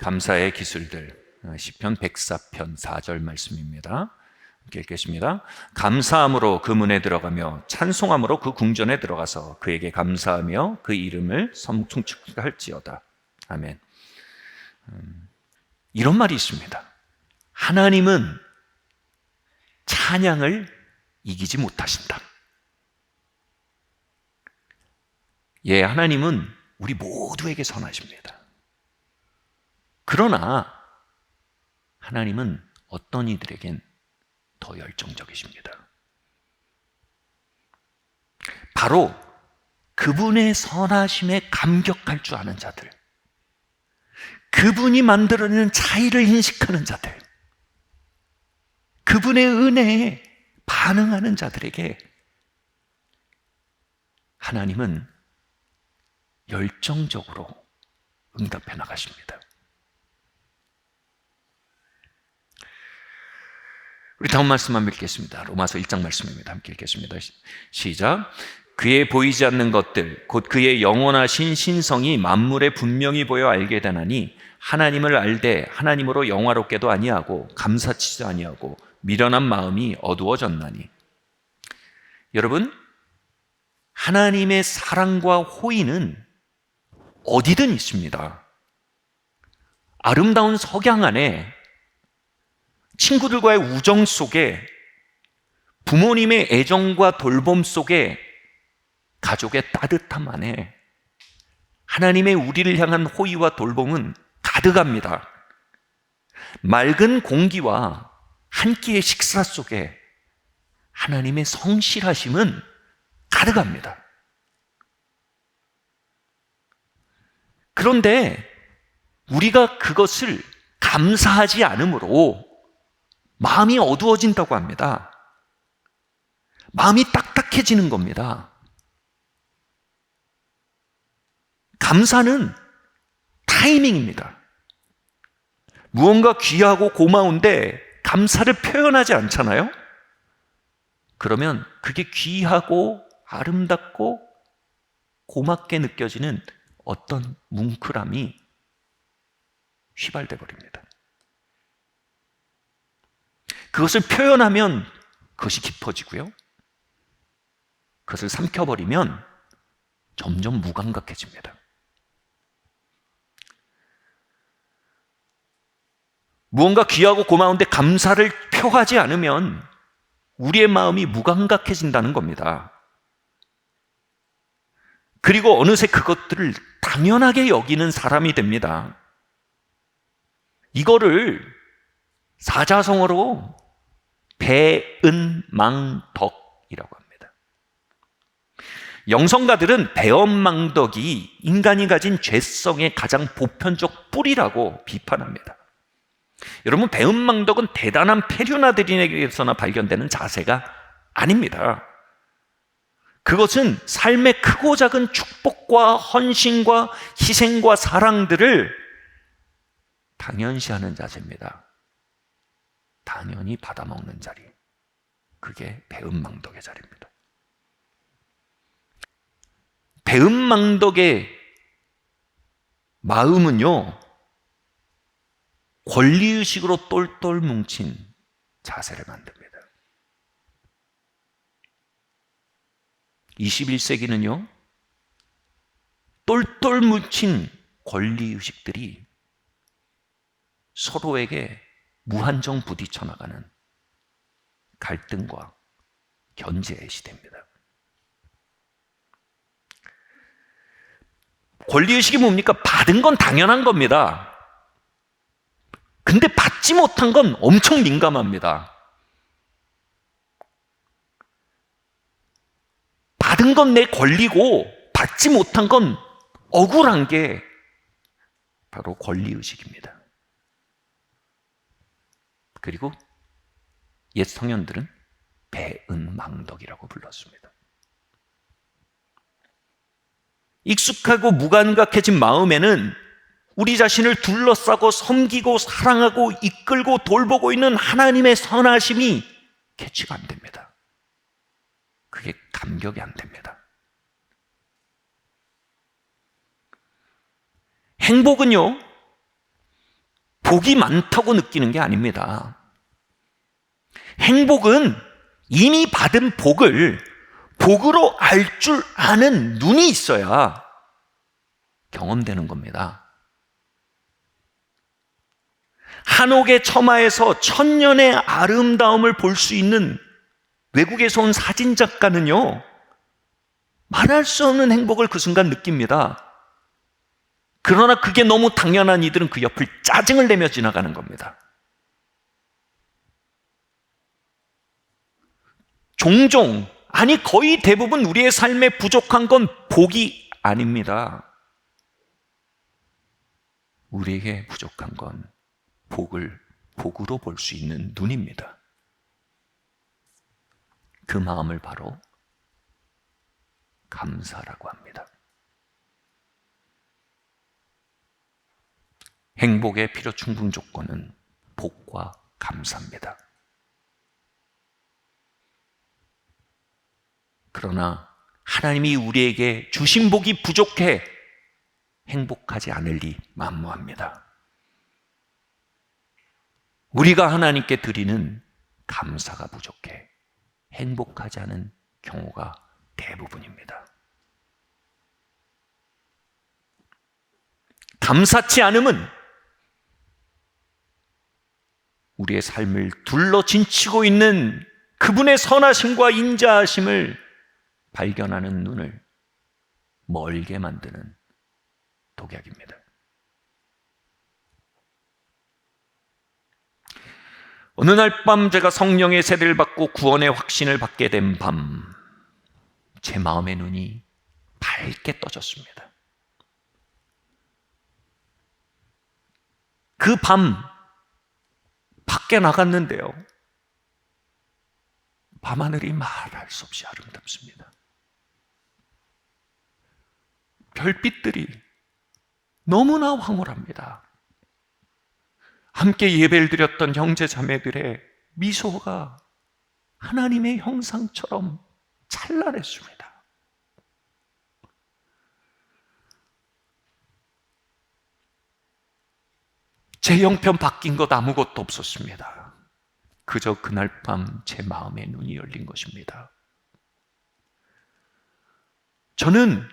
감사의 기술들, 시편 104편 4절 말씀입니다. 함께 읽겠습니다. 감사함으로 그 문에 들어가며 찬송함으로 그 궁전에 들어가서 그에게 감사하며 그 이름을 성축할지어다. 아멘. 이런 말이 있습니다. 하나님은 찬양을 이기지 못하신다. 예, 하나님은 우리 모두에게 선하십니다. 그러나 하나님은 어떤 이들에겐 더 열정적이십니다. 바로 그분의 선하심에 감격할 줄 아는 자들, 그분이 만들어내는 차이를 인식하는 자들, 그분의 은혜에 반응하는 자들에게 하나님은 열정적으로 응답해 나가십니다. 우리 다음 말씀 한번 읽겠습니다. 로마서 1장 말씀입니다. 함께 읽겠습니다. 시작. 그의 보이지 않는 것들 곧 그의 영원하신 신성이 만물에 분명히 보여 알게 되나니 하나님을 알되 하나님으로 영화롭게도 아니하고 감사치도 아니하고 미련한 마음이 어두워졌나니. 여러분, 하나님의 사랑과 호의는 어디든 있습니다. 아름다운 석양 안에, 친구들과의 우정 속에, 부모님의 애정과 돌봄 속에, 가족의 따뜻함 안에 하나님의 우리를 향한 호의와 돌봄은 가득합니다. 맑은 공기와 한 끼의 식사 속에 하나님의 성실하심은 가득합니다. 그런데 우리가 그것을 감사하지 않으므로 마음이 어두워진다고 합니다. 마음이 딱딱해지는 겁니다. 감사는 타이밍입니다. 무언가 귀하고 고마운데 감사를 표현하지 않잖아요? 그러면 그게 귀하고 아름답고 고맙게 느껴지는 어떤 뭉클함이 휘발돼 버립니다. 그것을 표현하면 그것이 깊어지고요. 그것을 삼켜버리면 점점 무감각해집니다. 무언가 귀하고 고마운데 감사를 표하지 않으면 우리의 마음이 무감각해진다는 겁니다. 그리고 어느새 그것들을 당연하게 여기는 사람이 됩니다. 이거를 사자성어로 배은망덕이라고 합니다. 영성가들은 배은망덕이 인간이 가진 죄성의 가장 보편적 뿌리라고 비판합니다. 여러분, 배은망덕은 대단한 페류나들인에게서나 발견되는 자세가 아닙니다. 그것은 삶의 크고 작은 축복과 헌신과 희생과 사랑들을 당연시하는 자세입니다. 당연히 받아먹는 자리, 그게 배은망덕의 자리입니다. 배은망덕의 마음은요, 권리의식으로 똘똘 뭉친 자세를 만듭니다. 21세기는요, 똘똘 뭉친 권리의식들이 서로에게 무한정 부딪혀 나가는 갈등과 견제의 시대입니다. 권리의식이 뭡니까? 받은 건 당연한 겁니다. 근데 받지 못한 건 엄청 민감합니다. 받은 건 내 권리고 받지 못한 건 억울한 게 바로 권리의식입니다. 그리고 옛 성현들은 배은망덕이라고 불렀습니다. 익숙하고 무감각해진 마음에는 우리 자신을 둘러싸고 섬기고 사랑하고 이끌고 돌보고 있는 하나님의 선하심이 캐치가 안 됩니다. 그게 감격이 안 됩니다. 행복은요, 복이 많다고 느끼는 게 아닙니다. 행복은 이미 받은 복을 복으로 알 줄 아는 눈이 있어야 경험되는 겁니다. 한옥의 처마에서 천년의 아름다움을 볼 수 있는 외국에서 온 사진작가는요, 말할 수 없는 행복을 그 순간 느낍니다. 그러나 그게 너무 당연한 이들은 그 옆을 짜증을 내며 지나가는 겁니다. 종종, 아니 거의 대부분 우리의 삶에 부족한 건 복이 아닙니다. 우리에게 부족한 건 복을 복으로 볼 수 있는 눈입니다. 그 마음을 바로 감사라고 합니다. 행복의 필요 충분 조건은 복과 감사입니다. 그러나 하나님이 우리에게 주신 복이 부족해 행복하지 않을 리 만무합니다. 우리가 하나님께 드리는 감사가 부족해 행복하지 않은 경우가 대부분입니다. 감사치 않음은 우리의 삶을 둘러 진치고 있는 그분의 선하심과 인자하심을 발견하는 눈을 멀게 만드는 독약입니다. 어느 날 밤 제가 성령의 세례를 받고 구원의 확신을 받게 된 밤, 제 마음의 눈이 밝게 떠졌습니다. 그 밤 밖에 나갔는데요, 밤하늘이 말할 수 없이 아름답습니다. 별빛들이 너무나 황홀합니다. 함께 예배를 드렸던 형제 자매들의 미소가 하나님의 형상처럼 찬란했습니다. 제 형편 바뀐 것 아무것도 없었습니다. 그저 그날 밤 제 마음의 눈이 열린 것입니다. 저는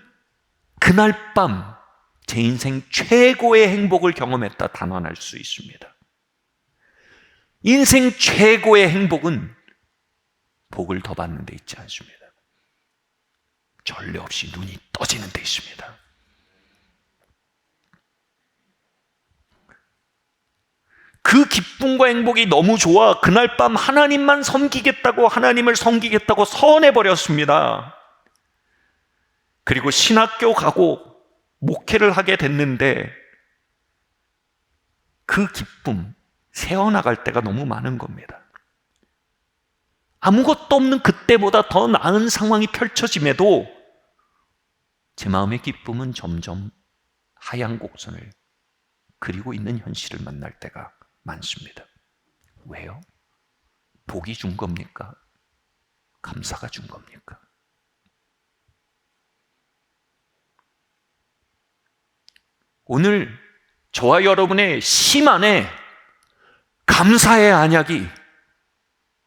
그날 밤 제 인생 최고의 행복을 경험했다 단언할 수 있습니다. 인생 최고의 행복은 복을 더 받는 데 있지 않습니다. 전례 없이 눈이 떠지는 데 있습니다. 그 기쁨과 행복이 너무 좋아 그날 밤 하나님만 섬기겠다고, 하나님을 섬기겠다고 선해버렸습니다. 그리고 신학교 가고 목회를 하게 됐는데 그 기쁨, 새어나갈 때가 너무 많은 겁니다. 아무것도 없는 그때보다 더 나은 상황이 펼쳐짐에도 제 마음의 기쁨은 점점 하향 곡선을 그리고 있는 현실을 만날 때가 많습니다. 왜요? 복이 준 겁니까? 감사가 준 겁니까? 오늘 저와 여러분의 심 안에 감사의 안약이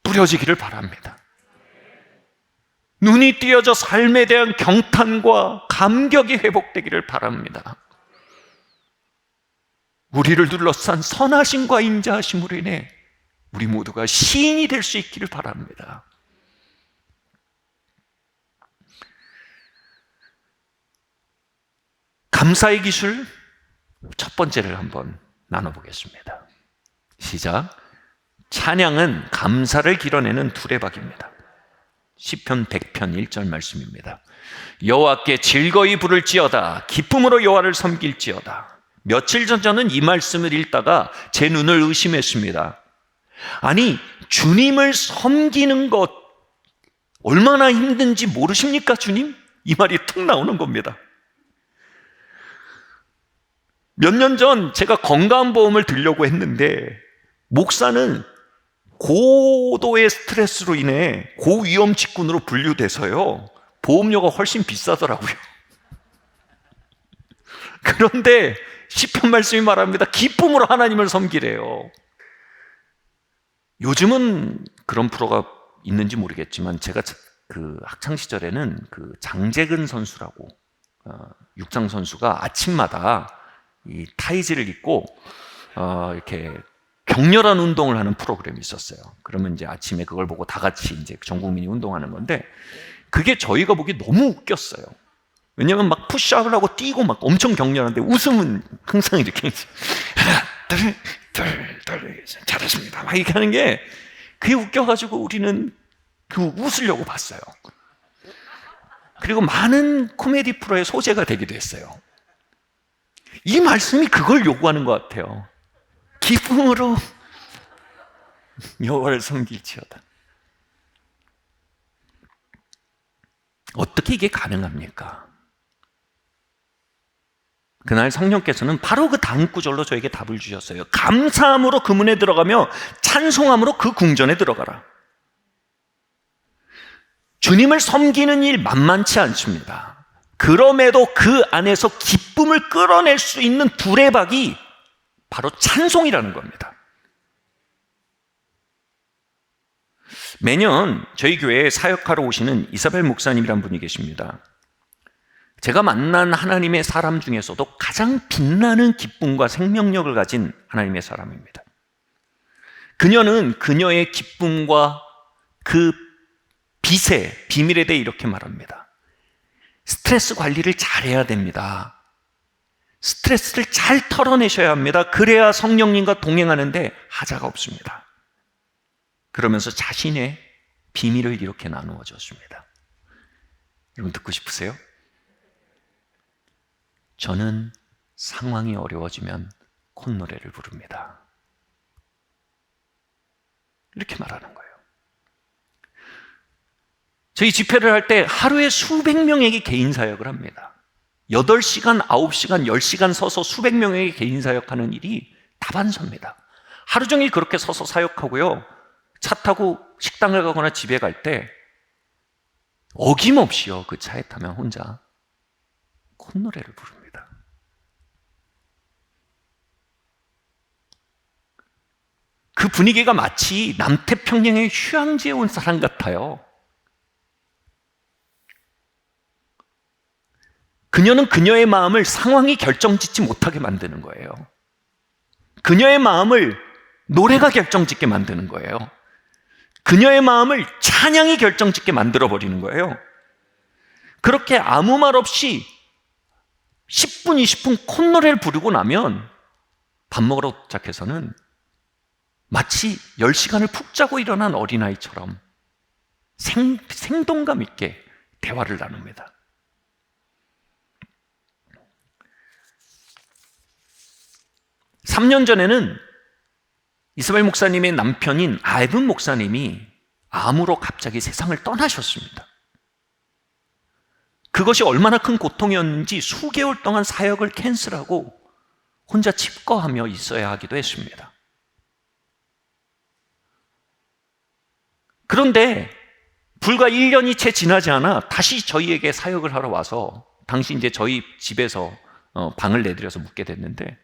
뿌려지기를 바랍니다. 눈이 띄어져 삶에 대한 경탄과 감격이 회복되기를 바랍니다. 우리를 둘러싼 선하심과 인자하심으로 인해 우리 모두가 시인이 될 수 있기를 바랍니다. 감사의 기술 첫 번째를 한번 나눠보겠습니다. 시작. 찬양은 감사를 길어내는 두레박입니다. 시편 100편 1절 말씀입니다. 여호와께 즐거이 부를지어다, 기쁨으로 여호와를 섬길지어다. 며칠 전 저는 이 말씀을 읽다가 제 눈을 의심했습니다. 아니, 주님을 섬기는 것 얼마나 힘든지 모르십니까, 주님? 이 말이 툭 나오는 겁니다. 몇 년 전 제가 건강보험을 들려고 했는데 목사는 고도의 스트레스로 인해 고위험 직군으로 분류돼서요, 보험료가 훨씬 비싸더라고요. 그런데 시편 말씀이 말합니다. 기쁨으로 하나님을 섬기래요. 요즘은 그런 프로가 있는지 모르겠지만 제가 그 학창 시절에는 그 장재근 선수라고 육상 선수가 아침마다 이 타이즈를 입고 이렇게 격렬한 운동을 하는 프로그램이 있었어요. 그러면 이제 아침에 그걸 보고 다 같이 이제 전 국민이 운동하는 건데 그게 저희가 보기 너무 웃겼어요. 왜냐면 막 푸시업을 하고 뛰고 막 엄청 격렬한데 웃음은 항상 이렇게 하나, 둘, 잘하십니다. 막 이렇게 하는 게 그게 웃겨가지고 우리는 그 웃으려고 봤어요. 그리고 많은 코미디 프로의 소재가 되기도 했어요. 이 말씀이 그걸 요구하는 것 같아요. 기쁨으로 여호와를 섬길지어다. 어떻게 이게 가능합니까? 그날 성령께서는 바로 그 다음 구절로 저에게 답을 주셨어요. 감사함으로 그 문에 들어가며 찬송함으로 그 궁전에 들어가라. 주님을 섬기는 일 만만치 않습니다. 그럼에도 그 안에서 기쁨을 끌어낼 수 있는 두레박이 바로 찬송이라는 겁니다. 매년 저희 교회에 사역하러 오시는 이사벨 목사님이란 분이 계십니다. 제가 만난 하나님의 사람 중에서도 가장 빛나는 기쁨과 생명력을 가진 하나님의 사람입니다. 그녀는 그녀의 기쁨과 그 빛의 비밀에 대해 이렇게 말합니다. 스트레스 관리를 잘해야 됩니다. 스트레스를 잘 털어내셔야 합니다. 그래야 성령님과 동행하는데 하자가 없습니다. 그러면서 자신의 비밀을 이렇게 나누어 줬습니다. 여러분 듣고 싶으세요? 저는 상황이 어려워지면 콧노래를 부릅니다. 이렇게 말하는 거예요. 저희 집회를 할 때 하루에 수백 명에게 개인 사역을 합니다. 8시간, 9시간, 10시간 서서 수백 명에게 개인 사역하는 일이 다반사입니다. 하루 종일 그렇게 서서 사역하고요. 차 타고 식당을 가거나 집에 갈 때 어김없이요. 그 차에 타면 혼자 콧노래를 부릅니다. 그 분위기가 마치 남태평양의 휴양지에 온 사람 같아요. 그녀는 그녀의 마음을 상황이 결정짓지 못하게 만드는 거예요. 그녀의 마음을 노래가 결정짓게 만드는 거예요. 그녀의 마음을 찬양이 결정짓게 만들어버리는 거예요. 그렇게 아무 말 없이 10분, 20분 콧노래를 부르고 나면 밥 먹으러 도착해서는 마치 10시간을 푹 자고 일어난 어린아이처럼 생동감 있게 대화를 나눕니다. (3년) 전에는 이사벨 목사님의 남편인 아이븐 목사님이 암으로 갑자기 세상을 떠나셨습니다. 그것이 얼마나 큰 고통이었는지 수개월 동안 사역을 캔슬하고 혼자 칩거하며 있어야 하기도 했습니다. 그런데 불과 1년이 채 지나지 않아 다시 저희에게 사역을 하러 와서 당시 이제 저희 집에서 방을 내드려서 묵게 됐는데,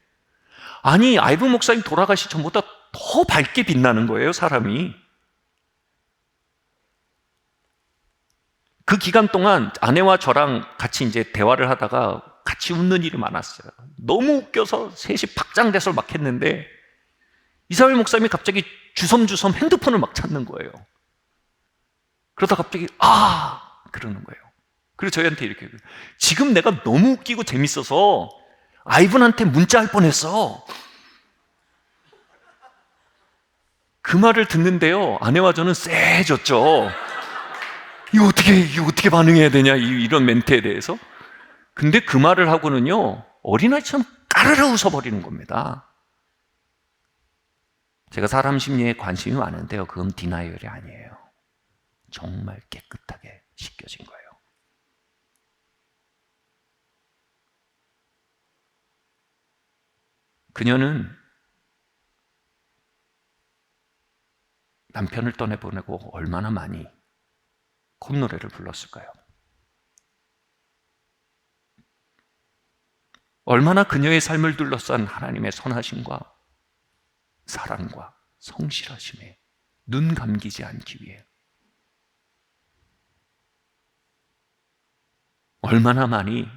아니 아이븐 목사님 돌아가시 전보다 더 밝게 빛나는 거예요, 사람이. 그 기간 동안 아내와 저랑 같이 이제 대화를 하다가 같이 웃는 일이 많았어요. 너무 웃겨서 셋이 박장대소를 막 했는데 이사벨 목사님이 갑자기 주섬주섬 핸드폰을 막 찾는 거예요. 그러다 갑자기 그러는 거예요. 그리고 저희한테 이렇게, 지금 내가 너무 웃기고 재밌어서 아이분한테 문자할 뻔했어. 그 말을 듣는데요, 아내와 저는 쎄해졌죠. 이거 어떻게 반응해야 되냐, 이런 멘트에 대해서. 근데 그 말을 하고는요, 어린아이처럼 까르르 웃어버리는 겁니다. 제가 사람 심리에 관심이 많은데요, 그건 디나이얼이 아니에요. 정말 깨끗하게 씻겨진 거예요. 그녀는 남편을 떠내보내고 얼마나 많이 콧노래를 불렀을까요? 얼마나 그녀의 삶을 둘러싼 하나님의 선하심과 사랑과 성실하심에 눈 감기지 않기 위해 얼마나 많이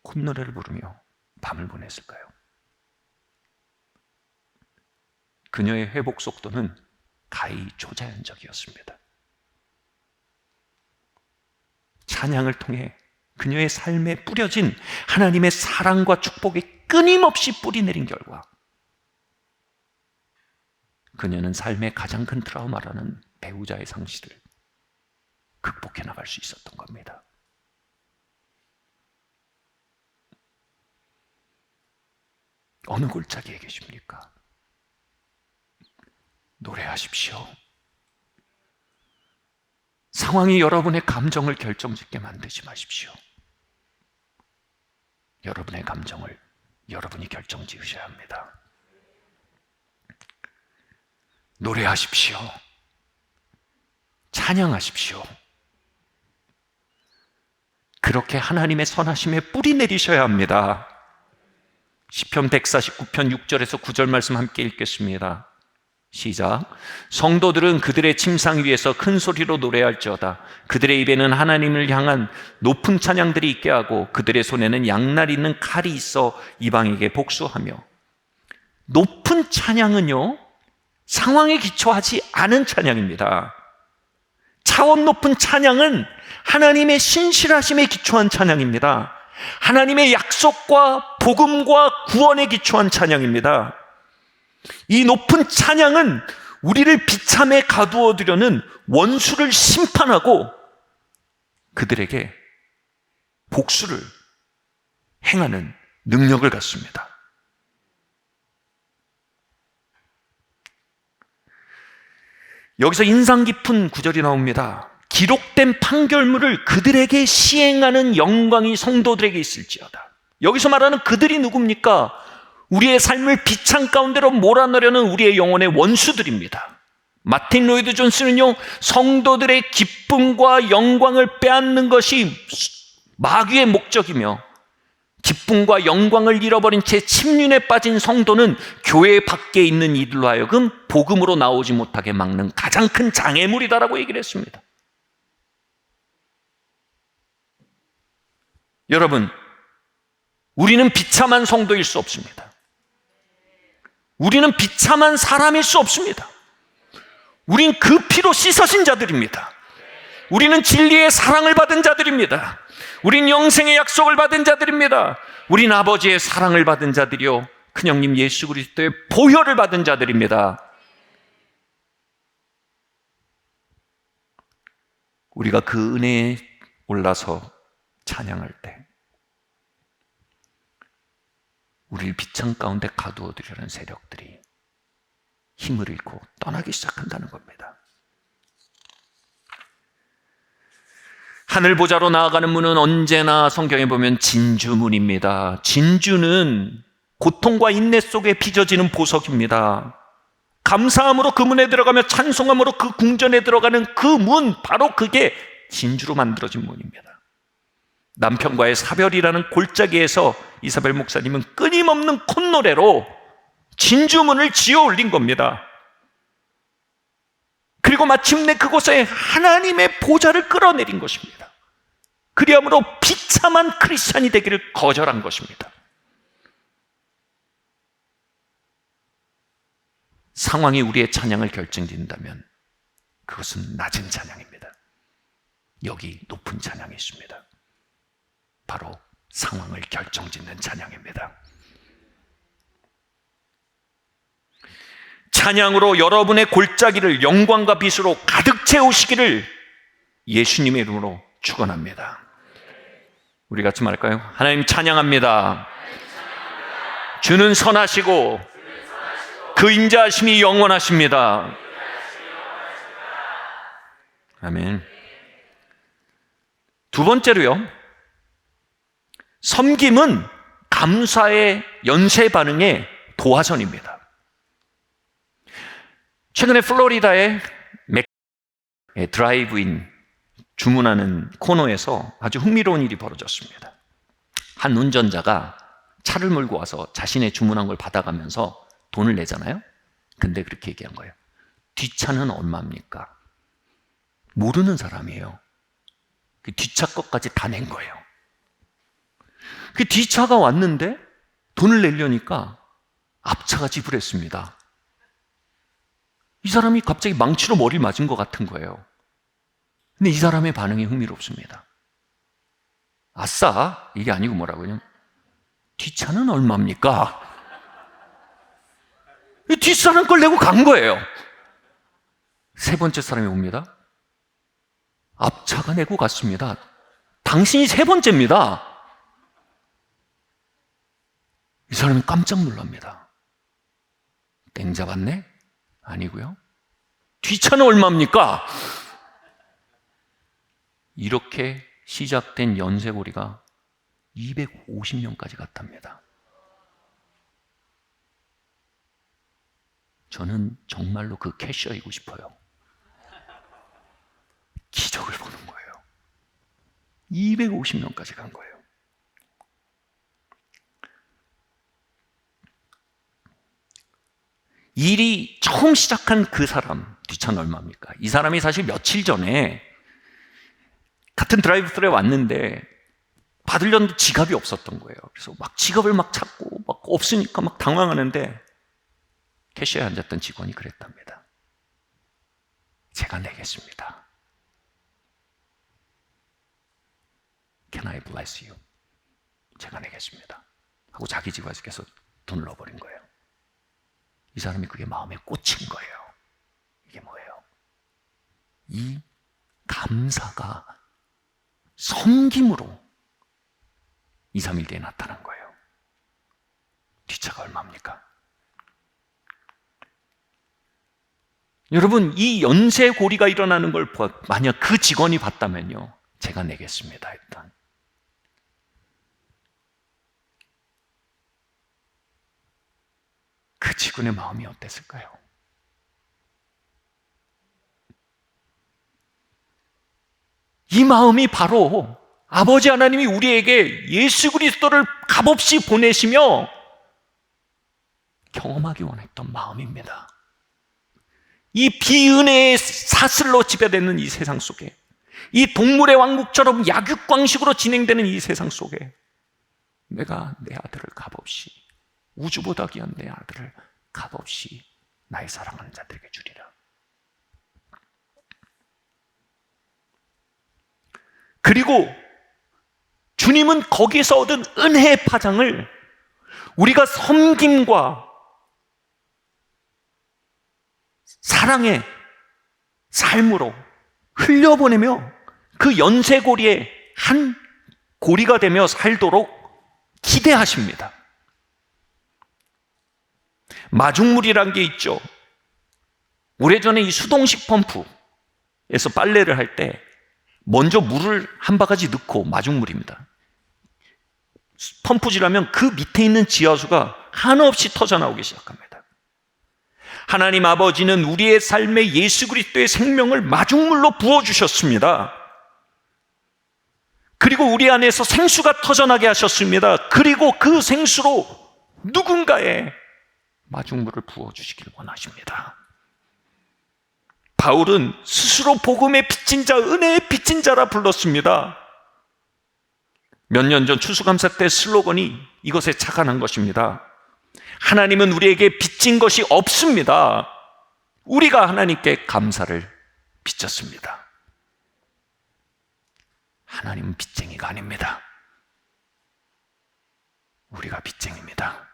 콧노래를 부르며 밤을 보냈을까요? 그녀의 회복 속도는 가히 초자연적이었습니다. 찬양을 통해 그녀의 삶에 뿌려진 하나님의 사랑과 축복이 끊임없이 뿌리내린 결과 그녀는 삶의 가장 큰 트라우마라는 배우자의 상실을 극복해 나갈 수 있었던 겁니다. 어느 골짜기에 계십니까? 노래하십시오. 상황이 여러분의 감정을 결정짓게 만들지 마십시오. 여러분의 감정을 여러분이 결정지으셔야 합니다. 노래하십시오. 찬양하십시오. 그렇게 하나님의 선하심에 뿌리 내리셔야 합니다. 시편 149편 6절에서 9절 말씀 함께 읽겠습니다. 시작. 성도들은 그들의 침상 위에서 큰 소리로 노래할지어다. 그들의 입에는 하나님을 향한 높은 찬양들이 있게 하고 그들의 손에는 양날 있는 칼이 있어 이방에게 복수하며. 높은 찬양은요, 상황에 기초하지 않은 찬양입니다. 차원 높은 찬양은 하나님의 신실하심에 기초한 찬양입니다. 하나님의 약속과 복음과 구원에 기초한 찬양입니다. 이 높은 찬양은 우리를 비참에 가두어 두려는 원수를 심판하고 그들에게 복수를 행하는 능력을 갖습니다. 여기서 인상 깊은 구절이 나옵니다. 기록된 판결문을 그들에게 시행하는 영광이 성도들에게 있을지어다. 여기서 말하는 그들이 누굽니까? 우리의 삶을 비창 가운데로 몰아넣으려는 우리의 영혼의 원수들입니다. 마틴 로이드 존스는요, 성도들의 기쁨과 영광을 빼앗는 것이 마귀의 목적이며 기쁨과 영광을 잃어버린 채 침륜에 빠진 성도는 교회 밖에 있는 이들로 하여금 복음으로 나오지 못하게 막는 가장 큰 장애물이다라고 얘기를 했습니다. 여러분, 우리는 비참한 성도일 수 없습니다. 우리는 비참한 사람일 수 없습니다. 우린 그 피로 씻어진 자들입니다. 우리는 진리의 사랑을 받은 자들입니다. 우린 영생의 약속을 받은 자들입니다. 우린 아버지의 사랑을 받은 자들이요, 큰형님 예수 그리스도의 보혈을 받은 자들입니다. 우리가 그 은혜에 올라서 찬양할 때 우리를 비창 가운데 가두어 두려는 세력들이 힘을 잃고 떠나기 시작한다는 겁니다. 하늘 보좌로 나아가는 문은 언제나 성경에 보면 진주문입니다. 진주는 고통과 인내 속에 빚어지는 보석입니다. 감사함으로 그 문에 들어가며 찬송함으로 그 궁전에 들어가는 그 문, 바로 그게 진주로 만들어진 문입니다. 남편과의 사별이라는 골짜기에서 이사벨 목사님은 끊임없는 콧노래로 진주문을 지어 올린 겁니다. 그리고 마침내 그곳에 하나님의 보좌를 끌어내린 것입니다. 그리함으로 비참한 크리스찬이 되기를 거절한 것입니다. 상황이 우리의 찬양을 결정짓는다면 그것은 낮은 찬양입니다. 여기 높은 찬양이 있습니다. 바로 상황을 결정짓는 찬양입니다. 찬양으로 여러분의 골짜기를 영광과 빛으로 가득 채우시기를 예수님의 이름으로 축원합니다. 우리 같이 말할까요? 하나님 찬양합니다. 주는 선하시고 그 인자하심이 영원하십니다. 아멘. 두 번째로요, 섬김은 감사의 연쇄 반응의 도화선입니다. 최근에 플로리다의 드라이브인 주문하는 코너에서 아주 흥미로운 일이 벌어졌습니다. 한 운전자가 차를 몰고 와서 자신의 주문한 걸 받아가면서 돈을 내잖아요. 근데 그렇게 얘기한 거예요. 뒷차는 얼마입니까? 모르는 사람이에요. 그 뒷차 것까지 다 낸 거예요. 그 뒷차가 왔는데 돈을 내려니까 앞차가 지불했습니다. 이 사람이 갑자기 망치로 머리를 맞은 것 같은 거예요. 근데 이 사람의 반응이 흥미롭습니다. 아싸, 이게 아니고 뭐라고요? 뒷차는 얼마입니까? 뒷사람 걸 내고 간 거예요. 세 번째 사람이 옵니다. 앞차가 내고 갔습니다. 당신이 세 번째입니다. 이 사람은 깜짝 놀랍니다. 땡 잡았네? 아니고요. 뒷차는 얼마입니까? 이렇게 시작된 연쇄고리가 250명까지 갔답니다. 저는 정말로 그 캐셔이고 싶어요. 기적을 보는 거예요. 250명까지 간 거예요. 일이 처음 시작한 그 사람, 뒷차는 얼마입니까? 이 사람이 사실 며칠 전에 같은 드라이브스루에 왔는데 받으려는데 지갑이 없었던 거예요. 그래서 막 지갑을 막 찾고 막 없으니까 막 당황하는데 캐시에 앉았던 직원이 그랬답니다. 제가 내겠습니다. Can I bless you? 제가 내겠습니다. 하고 자기 지갑에서 돈을 넣어버린 거예요. 이 사람이 그게 마음에 꽂힌 거예요. 이게 뭐예요? 이 감사가 섬김으로 2, 3일 뒤에 나타난 거예요. 뒷차가 얼마입니까? 여러분, 이 연쇄고리가 일어나는 걸 만약 그 직원이 봤다면요, 제가 내겠습니다. 일단 그 직원의 마음이 어땠을까요? 이 마음이 바로 아버지 하나님이 우리에게 예수 그리스도를 값없이 보내시며 경험하기 원했던 마음입니다. 이 비은혜의 사슬로 지배되는 이 세상 속에, 이 동물의 왕국처럼 약육강식으로 진행되는 이 세상 속에 내가 내 아들을 값없이, 우주보다 귀한 내 아들을 값없이 나의 사랑하는 자들에게 주리라. 그리고 주님은 거기에서 얻은 은혜의 파장을 우리가 섬김과 사랑의 삶으로 흘려보내며 그 연쇄고리의 한 고리가 되며 살도록 기대하십니다. 마중물이란 게 있죠. 오래전에 이 수동식 펌프에서 빨래를 할 때 먼저 물을 한 바가지 넣고, 마중물입니다. 펌프질하면 그 밑에 있는 지하수가 한없이 터져나오기 시작합니다. 하나님 아버지는 우리의 삶에 예수 그리스도의 생명을 마중물로 부어주셨습니다. 그리고 우리 안에서 생수가 터져나게 하셨습니다. 그리고 그 생수로 누군가의 마중물을 부어주시길 원하십니다. 바울은 스스로 복음의 빚진 자, 은혜의 빚진 자라 불렀습니다. 몇 년 전 추수감사 때 슬로건이 이것에 착안한 것입니다. 하나님은 우리에게 빚진 것이 없습니다. 우리가 하나님께 감사를 빚졌습니다. 하나님은 빚쟁이가 아닙니다. 우리가 빚쟁입니다.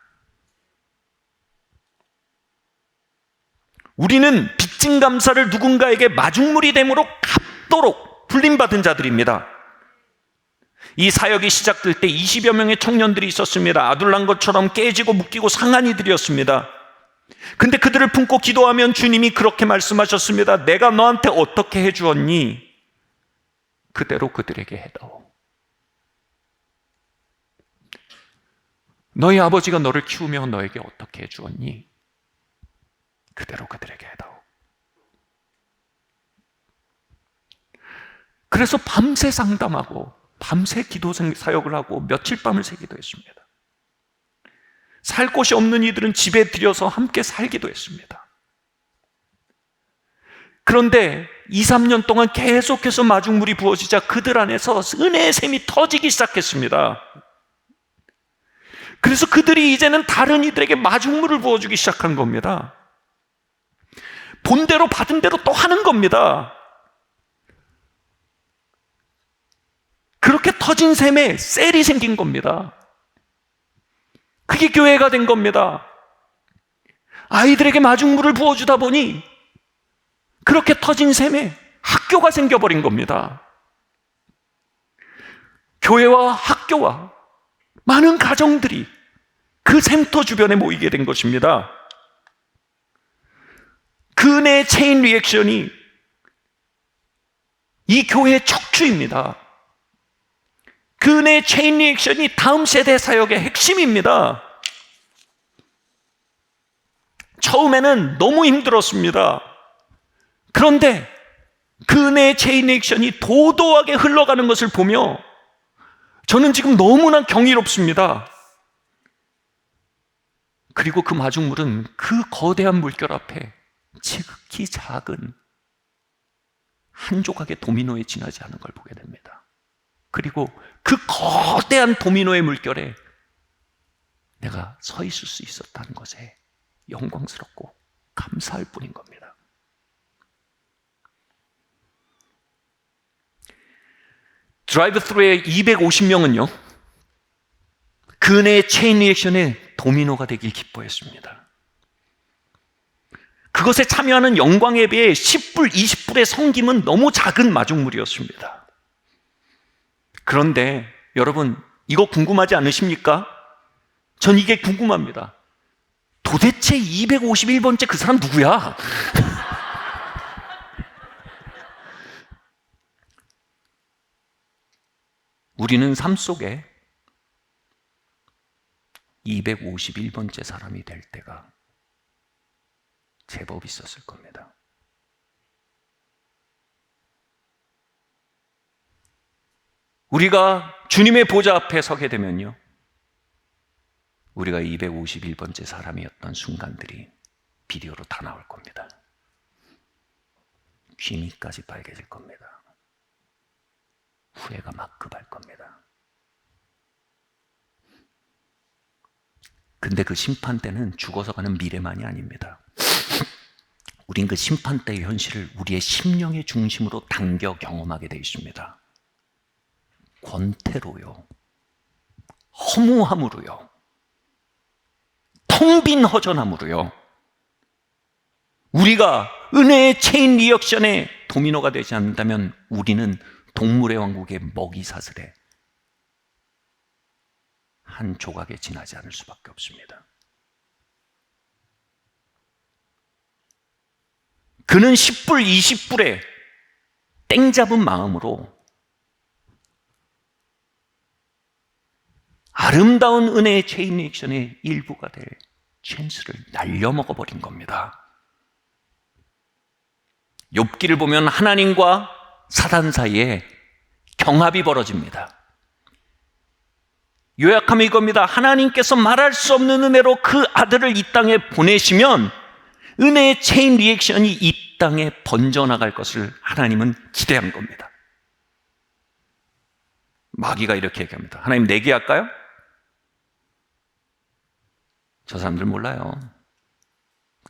우리는 빚진 감사를 누군가에게 마중물이 됨으로 갚도록 불림받은 자들입니다. 이 사역이 시작될 때 20여 명의 청년들이 있었습니다. 아둘란 것처럼 깨지고 묶이고 상한 이들이었습니다. 근데 그들을 품고 기도하면 주님이 그렇게 말씀하셨습니다. 내가 너한테 어떻게 해주었니? 그대로 그들에게 해다오. 너희 아버지가 너를 키우며 너에게 어떻게 해주었니? 그대로 그들에게 해다오. 그래서 밤새 상담하고 밤새 기도 사역을 하고 며칠 밤을 새 기도했습니다. 살 곳이 없는 이들은 집에 들여서 함께 살기도 했습니다. 그런데 2, 3년 동안 계속해서 마중물이 부어지자 그들 안에서 은혜의 샘이 터지기 시작했습니다. 그래서 그들이 이제는 다른 이들에게 마중물을 부어주기 시작한 겁니다. 본대로 받은 대로 또 하는 겁니다. 그렇게 터진 샘에 셀이 생긴 겁니다. 그게 교회가 된 겁니다. 아이들에게 마중물을 부어주다 보니 그렇게 터진 샘에 학교가 생겨버린 겁니다. 교회와 학교와 많은 가정들이 그 샘터 주변에 모이게 된 것입니다. 그 은혜의 체인 리액션이 이 교회의 척추입니다. 그 은혜의 체인 리액션이 다음 세대 사역의 핵심입니다. 처음에는 너무 힘들었습니다. 그런데 그 은혜의 체인 리액션이 도도하게 흘러가는 것을 보며 저는 지금 너무나 경이롭습니다. 그리고 그 마중물은 그 거대한 물결 앞에 지극히 작은 한 조각의 도미노에 지나지 않은 걸 보게 됩니다. 그리고 그 거대한 도미노의 물결에 내가 서 있을 수 있었다는 것에 영광스럽고 감사할 뿐인 겁니다. 드라이브 스루의 250명은요, 그 은혜의 체인 리액션의 도미노가 되길 기뻐했습니다. 그것에 참여하는 영광 예배의 10불, 20불의 성김은 너무 작은 마중물이었습니다. 그런데 여러분, 이거 궁금하지 않으십니까? 전 이게 궁금합니다. 도대체 251번째 그 사람 누구야? 우리는 삶 속에 251번째 사람이 될 때가 제법 있었을 겁니다. 우리가 주님의 보좌 앞에 서게 되면요, 우리가 251번째 사람이었던 순간들이 비디오로 다 나올 겁니다. 귀미까지 빨개질 겁니다. 후회가 막 급할 겁니다. 근데 그 심판 때는 죽어서 가는 미래만이 아닙니다. 우린 그 심판 때의 현실을 우리의 심령의 중심으로 당겨 경험하게 되어 있습니다. 권태로요, 허무함으로요, 텅 빈 허전함으로요, 우리가 은혜의 체인 리액션의 도미노가 되지 않는다면 우리는 동물의 왕국의 먹이 사슬에 한 조각에 지나지 않을 수밖에 없습니다. 그는 10불, 20불에 땡 잡은 마음으로 아름다운 은혜의 체인 리액션의 일부가 될 찬스를 날려먹어버린 겁니다. 욥기를 보면 하나님과 사단 사이에 경합이 벌어집니다. 요약하면 이겁니다. 하나님께서 말할 수 없는 은혜로 그 아들을 이 땅에 보내시면 은혜의 체인 리액션이 이 땅에 번져나갈 것을 하나님은 기대한 겁니다. 마귀가 이렇게 얘기합니다. 하나님 내기할까요? 저 사람들 몰라요.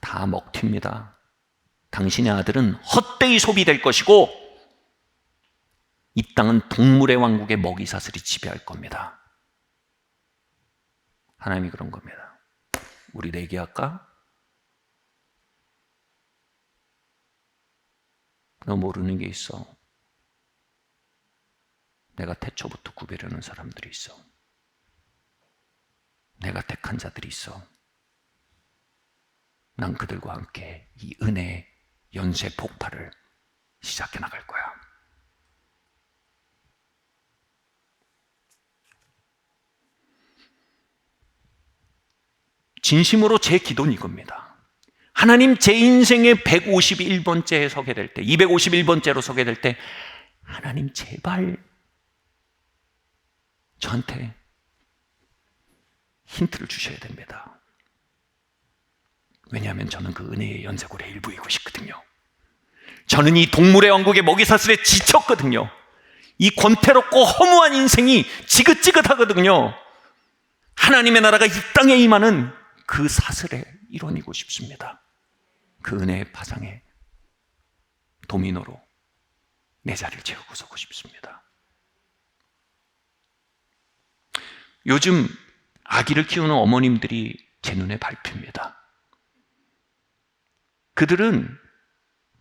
다 먹튀입니다. 당신의 아들은 헛되이 소비될 것이고 이 땅은 동물의 왕국의 먹이 사슬이 지배할 겁니다. 하나님이 그런 겁니다. 우리 내기할까? 너 모르는 게 있어. 내가 태초부터 구별하는 사람들이 있어. 내가 택한 자들이 있어. 난 그들과 함께 이 은혜의 연쇄 폭발을 시작해 나갈 거야. 진심으로 제 기도는 이겁니다. 하나님, 제 인생의 151번째에 서게 될 때, 251번째로 서게 될 때 하나님 제발 저한테 힌트를 주셔야 됩니다. 왜냐하면 저는 그 은혜의 연쇄골의 일부이고 싶거든요. 저는 이 동물의 왕국의 먹이사슬에 지쳤거든요. 이 권태롭고 허무한 인생이 지긋지긋하거든요. 하나님의 나라가 이 땅에 임하는 그 사슬의 일원이고 싶습니다. 그 은혜의 파장에 도미노로 내 자리를 채우고 서고 싶습니다. 요즘 아기를 키우는 어머님들이 제 눈에 밟힙니다. 그들은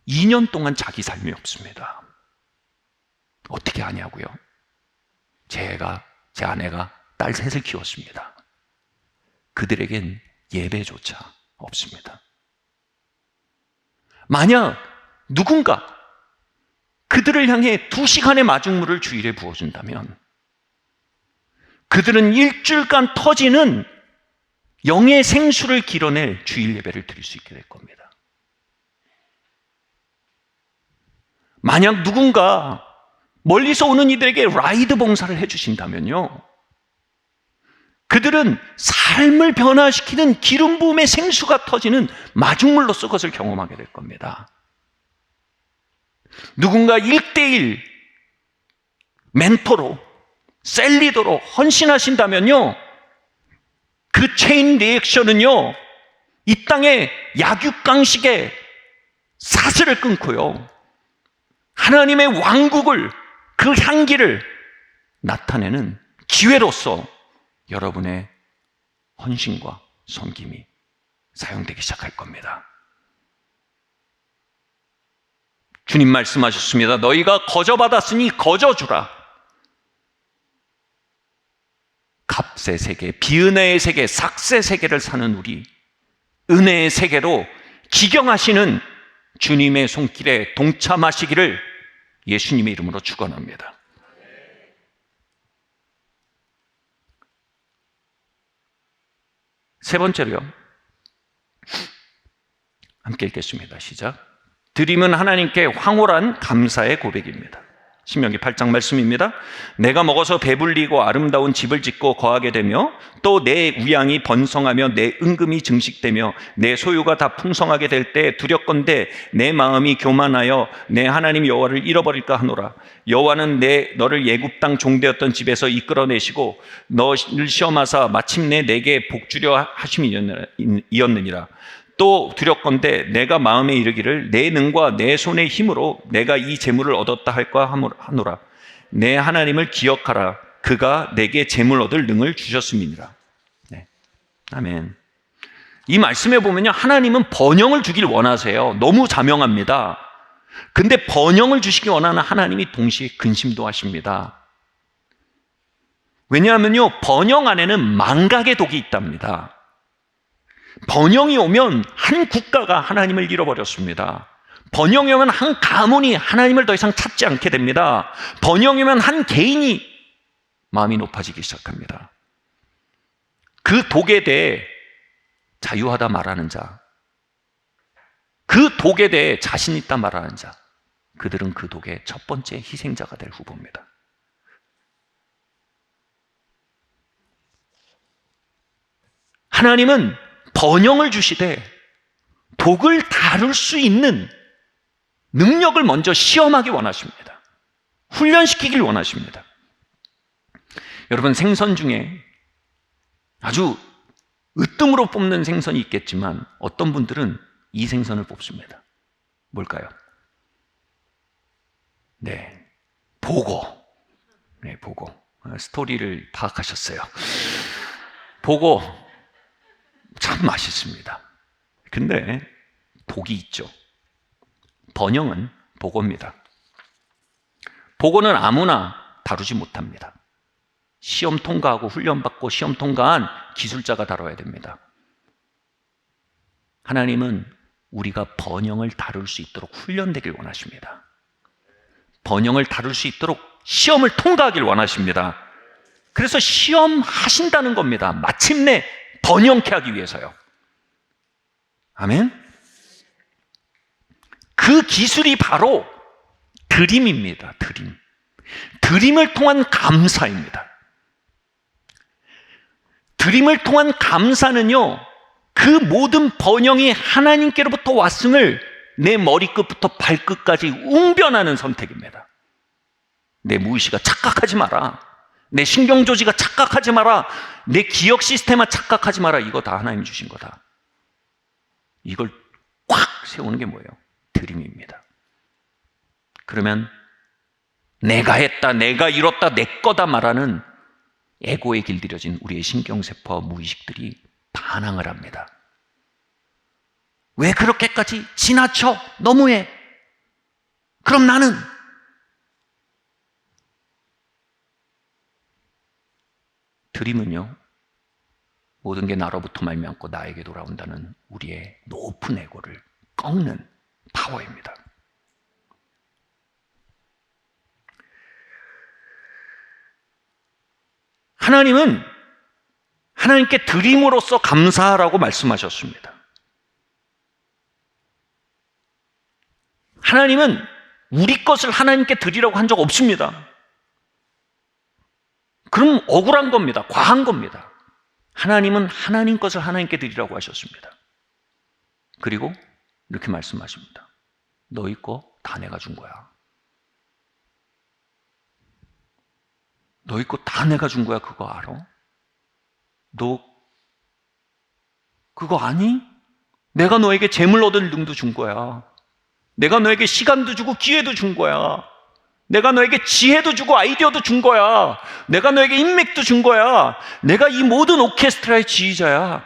2년 동안 자기 삶이 없습니다. 어떻게 하냐고요? 제 아내가 딸 셋을 키웠습니다. 그들에겐 예배조차 없습니다. 만약 누군가 그들을 향해 2시간의 마중물을 주일에 부어준다면 그들은 일주일간 터지는 영의 생수를 길어낼 주일 예배를 드릴 수 있게 될 겁니다. 만약 누군가 멀리서 오는 이들에게 라이드 봉사를 해주신다면요, 그들은 삶을 변화시키는 기름 부음의 생수가 터지는 마중물로서 그것을 경험하게 될 겁니다. 누군가 1:1 멘토로, 셀리더로 헌신하신다면요, 그 체인 리액션은요, 이 땅의 약육강식의 사슬을 끊고요, 하나님의 왕국을, 그 향기를 나타내는 기회로서 여러분의 헌신과 섬김이 사용되기 시작할 겁니다. 주님 말씀하셨습니다. 너희가 거저받았으니 거저주라. 값의 세계, 비은혜의 세계, 삭새 세계를 사는 우리, 은혜의 세계로 기경하시는 주님의 손길에 동참하시기를 예수님의 이름으로 축원합니다. 세 번째로요, 함께 읽겠습니다. 시작. 드림은 하나님께 황홀한 감사의 고백입니다. 신명기 8장 말씀입니다. 내가 먹어서 배불리고 아름다운 집을 짓고 거하게 되며 또 내 우양이 번성하며 내 은금이 증식되며 내 소유가 다 풍성하게 될 때 두렵건대 내 마음이 교만하여 내 하나님 여호와를 잃어버릴까 하노라. 여호와는 너를 애굽 땅 종되었던 집에서 이끌어내시고 너를 시험하사 마침내 내게 복주려 하심이었느니라. 또 두렵건대 내가 마음에 이르기를 내 능과 내 손의 힘으로 내가 이 재물을 얻었다 할까 하노라. 내 하나님을 기억하라. 그가 내게 재물 얻을 능을 주셨음이니라. 네. 아멘. 이 말씀에 보면요, 하나님은 번영을 주길 원하세요. 너무 자명합니다. 근데 번영을 주시기 원하는 하나님이 동시에 근심도 하십니다. 왜냐하면요, 번영 안에는 망각의 독이 있답니다. 번영이 오면 한 국가가 하나님을 잃어버렸습니다. 번영이 오면 한 가문이 하나님을 더 이상 찾지 않게 됩니다. 번영이 오면 한 개인이 마음이 높아지기 시작합니다. 그 독에 대해 자유하다 말하는 자, 그 독에 대해 자신 있다 말하는 자, 그들은 그 독의 첫 번째 희생자가 될 후보입니다. 하나님은 번영을 주시되 독을 다룰 수 있는 능력을 먼저 시험하기 원하십니다. 훈련시키길 원하십니다. 여러분, 생선 중에 아주 으뜸으로 뽑는 생선이 있겠지만 어떤 분들은 이 생선을 뽑습니다. 뭘까요? 네, 보고. 네, 보고. 스토리를 파악하셨어요. 보고 참 맛있습니다. 근데 독이 있죠. 번영은 보고입니다. 보고는 아무나 다루지 못합니다. 시험 통과하고 훈련받고 시험 통과한 기술자가 다뤄야 됩니다. 하나님은 우리가 번영을 다룰 수 있도록 훈련되길 원하십니다. 번영을 다룰 수 있도록 시험을 통과하길 원하십니다. 그래서 시험하신다는 겁니다. 마침내 번영케 하기 위해서요. 아멘? 그 기술이 바로 드림입니다. 드림을 통한 감사입니다. 드림을 통한 감사는요, 그 모든 번영이 하나님께로부터 왔음을 내 머리끝부터 발끝까지 웅변하는 선택입니다. 내 무의식아 착각하지 마라. 내 신경조지가 착각하지 마라. 내 기억 시스템아 착각하지 마라. 이거 다 하나님 주신 거다. 이걸 꽉 세우는 게 뭐예요? 드림입니다. 그러면 내가 했다, 내가 이뤘다, 내 거다 말하는 에고에 길들여진 우리의 신경세포와 무의식들이 반항을 합니다. 왜 그렇게까지 지나쳐? 너무해. 그럼 나는 드림은요, 모든 게 나로부터 말미암고 나에게 돌아온다는 우리의 높은 에고를 꺾는 파워입니다. 하나님은 하나님께 드림으로써 감사하라고 말씀하셨습니다. 하나님은 우리 것을 하나님께 드리라고 한 적 없습니다. 그럼 억울한 겁니다. 과한 겁니다. 하나님은 하나님 것을 하나님께 드리라고 하셨습니다. 그리고 이렇게 말씀하십니다. 너희 거 다 내가 준 거야. 너희 거 다 내가 준 거야. 그거 알아? 너 그거 아니? 내가 너에게 재물 얻을 능도 준 거야. 내가 너에게 시간도 주고 기회도 준 거야. 내가 너에게 지혜도 주고 아이디어도 준 거야. 내가 너에게 인맥도 준 거야. 내가 이 모든 오케스트라의 지휘자야.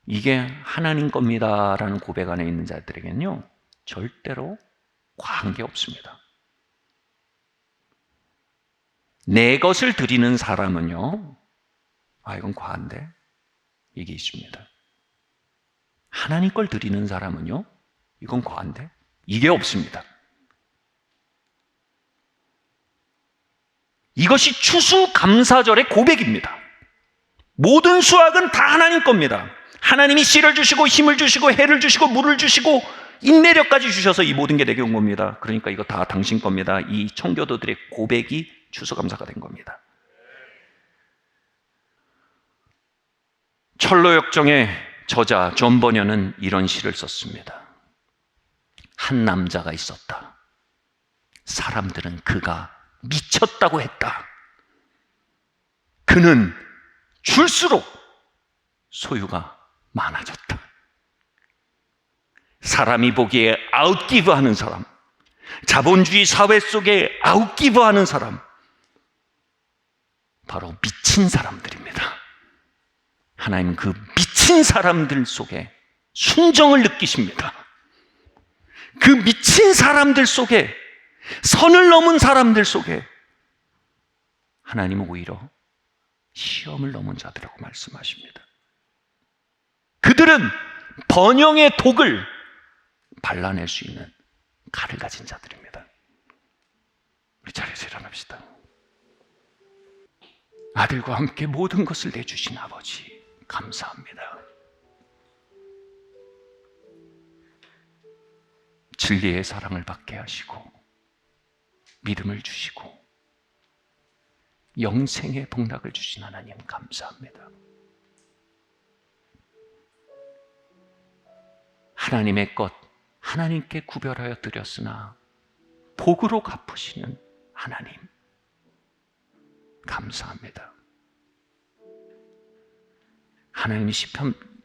이게 하나님 겁니다라는 고백 안에 있는 자들에게는요, 절대로 과한 게 없습니다. 내 것을 드리는 사람은요, 이건 과한데? 이게 있습니다. 하나님 걸 드리는 사람은요, 이건 과한데? 이게 없습니다. 이것이 추수감사절의 고백입니다. 모든 수확은 다 하나님 겁니다. 하나님이 씨를 주시고 힘을 주시고 해를 주시고 물을 주시고 인내력까지 주셔서 이 모든 게 내게 온 겁니다. 그러니까 이거 다 당신 겁니다. 이 청교도들의 고백이 추수감사가 된 겁니다. 철로역정의 저자 존 버녀는 이런 시를 썼습니다. 한 남자가 있었다. 사람들은 그가 미쳤다고 했다. 그는 줄수록 소유가 많아졌다. 사람이 보기에 아웃기브하는 사람, 자본주의 사회 속에 아웃기브하는 사람, 바로 미친 사람들입니다. 하나님은 그 미친 사람들 속에 순정을 느끼십니다. 그 미친 사람들 속에, 선을 넘은 사람들 속에 하나님은 오히려 시험을 넘은 자들이라고 말씀하십니다. 그들은 번영의 독을 발라낼 수 있는 칼을 가진 자들입니다. 우리 자리에서 일어납시다. 아들과 함께 모든 것을 내주신 아버지, 감사합니다. 진리의 사랑을 받게 하시고 믿음을 주시고 영생의 복락을 주신 하나님, 감사합니다. 하나님의 것 하나님께 구별하여 드렸으나 복으로 갚으시는 하나님, 감사합니다. 하나님이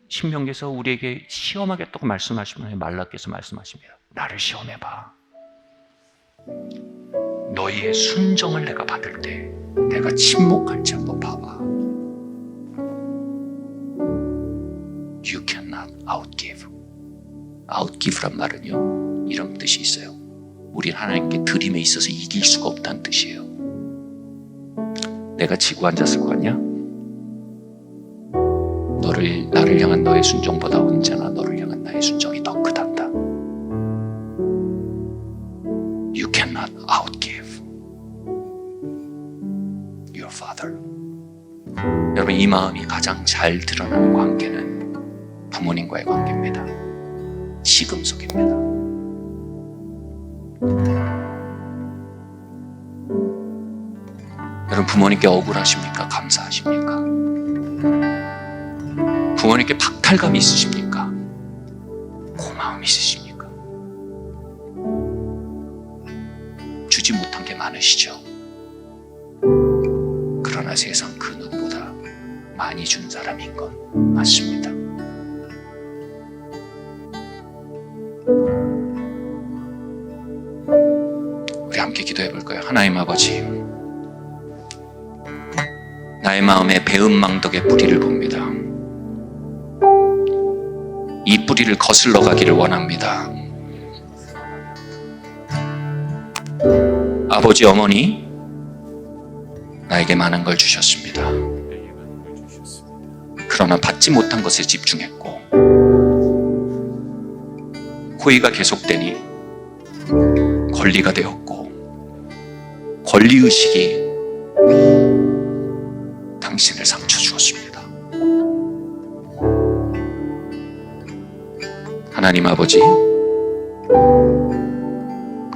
신명기에서 우리에게 시험하겠다고 말씀하시면 말라께서 말씀하십니다. 나를 시험해봐. 너희의 순정을 내가 받을 때 내가 침묵할지 한번 봐봐. You cannot outgive. outgive란 말은요, 이런 뜻이 있어요. 우리는 하나님께 드림에 있어서 이길 수가 없다는 뜻이에요. 내가 지고 앉았을 거 아니야? 나를 향한 너의 순종보다 언제나 너를 향한 나의 순종이 더 크단다. You cannot outgive your father. 여러분, 이 마음이 가장 잘 드러나는 관계는 부모님과의 관계입니다. 시금석입니다. 여러분, 부모님께 억울하십니까? 감사하십니까? 부모님께 박탈감 있으십니까? 고마움 있으십니까? 주지 못한 게 많으시죠? 그러나 세상 그 누구보다 많이 준 사람인 건 맞습니다. 우리 함께 기도해 볼까요? 하나님 아버지, 나의 마음에 배은망덕의 뿌리를 봅니다. 이 뿌리를 거슬러 가기를 원합니다. 아버지, 어머니, 나에게 많은 걸 주셨습니다. 그러나 받지 못한 것에 집중했고, 호의가 계속되니 권리가 되었고, 권리의식이 당신을 상처 주었습니다. 하나님 아버지,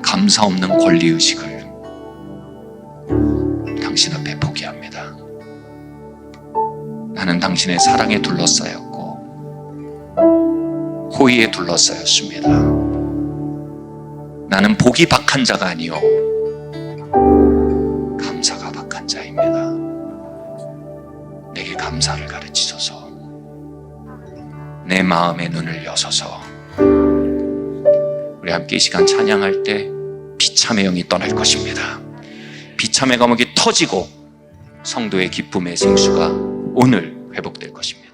감사 없는 권리의식을 당신 앞에 포기합니다. 나는 당신의 사랑에 둘러싸였고 호의에 둘러싸였습니다. 나는 복이 박한 자가 아니요 감사가 박한 자입니다. 내게 감사를 가르치소서. 내 마음의 눈을 여소서. 우리 함께 이 시간 찬양할 때 비참의 영이 떠날 것입니다. 비참의 감옥이 터지고 성도의 기쁨의 생수가 오늘 회복될 것입니다.